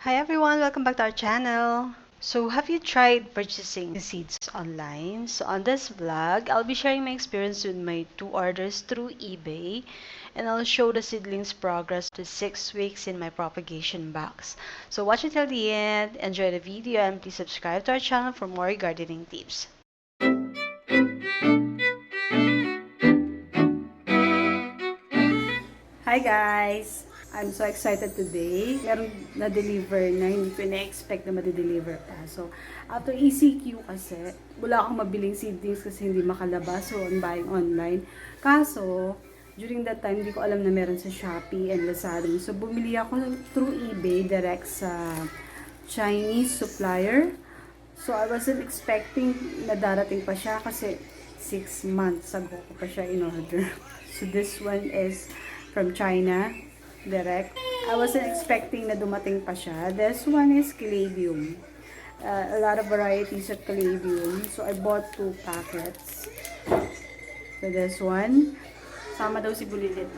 Hi everyone, welcome back to our channel. So have you tried purchasing seeds online? So on this vlog, I'll be sharing my experience with my 2 orders through eBay, and I'll show the seedlings progress to 6 weeks in my propagation box. So watch until the end, enjoy the video, and please subscribe to our channel for more gardening tips. Hi guys! I'm so excited today. Meron na-deliver na hindi ko na-expect na ma-deliver pa. So, after ECQ kasi, wala akong mabiling seedlings kasi hindi makalabas. So, I'm buying online. Kaso, during that time, hindi ko alam na meron sa Shopee and Lazada. So, bumili ako through eBay direct sa Chinese supplier. So, I wasn't expecting na darating pa siya kasi 6 months ago ko pa siya in-order. So, this one is from China, direct. I wasn't expecting na dumating pa siya. This one is Calladium. A lot of varieties of Caladium. So, I bought 2 packets. So, this one. Sama daw si Bulilit.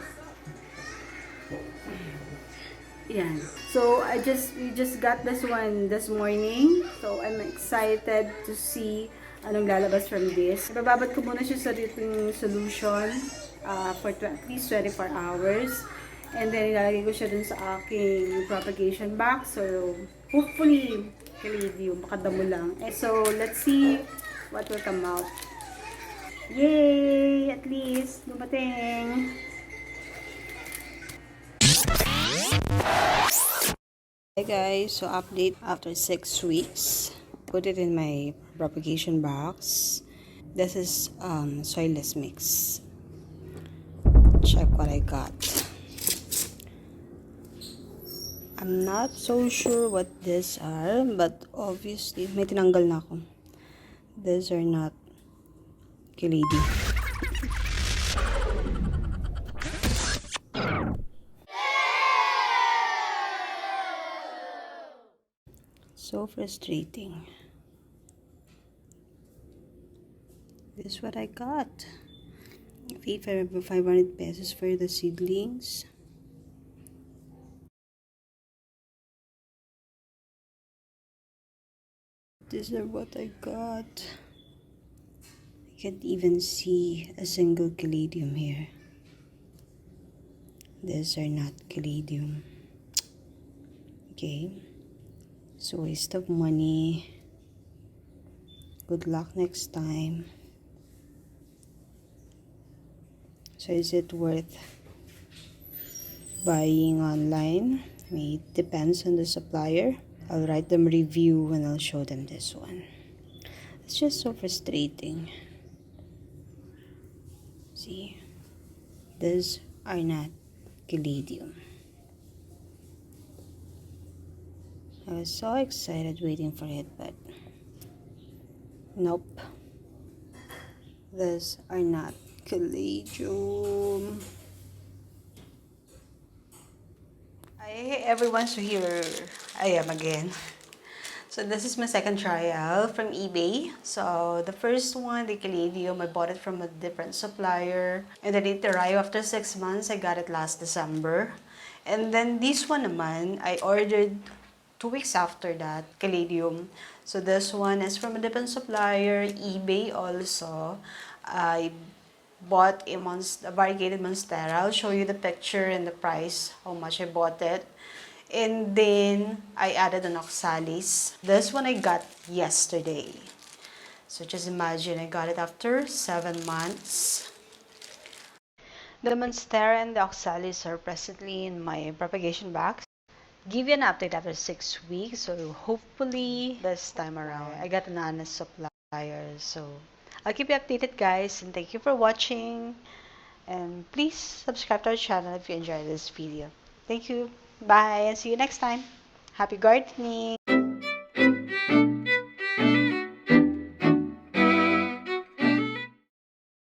Yan. So, we just got this one this morning. So, I'm excited to see anong lalabas from this. Ibababad ko muna siya sa dripping solution for at least 24 hours. And then, ilalagay ko siya dun sa aking propagation box. So, hopefully, Caladium, makadamo lang. So, let's see what will come out. Yay! At least, dumating! Hi guys, so update after 6 weeks. Put it in my propagation box. This is soilless mix. Check what I got. I'm not so sure what these are, but obviously may tinanggal na ako. These are not Calladium. So frustrating. This is what I got. I paid 500 pesos for the seedlings. These are what I got. I can't even see a single Calladium here. These are not Calladium. Okay. So waste of money. Good luck next time. So is it worth buying online? It depends on the supplier. I'll write them review and I'll show them this one. It's just so frustrating. See, these are not Calladium. I was so excited waiting for it, but nope. These are not Calladium. Hey everyone, so here I am again. So this is my second trial from eBay. So the first one, the Calladium, I bought it from a different supplier. And then it arrived after 6 months. I got it last December. And then this one naman, I ordered 2 weeks after that, Calladium. So this one is from a different supplier, eBay also. I bought a variegated Monstera. I'll show you the picture and the price, how much I bought it. And then I added an Oxalis. This one I got yesterday. So just imagine, I got it after 7 months. The Monstera and the Oxalis are presently in my propagation box. Give you an update after 6 weeks, so hopefully this time around I got an honest supplier. So I'll keep you updated guys, and thank you for watching, and please subscribe to our channel if you enjoyed this video. Thank you, bye, and see you next time. Happy gardening!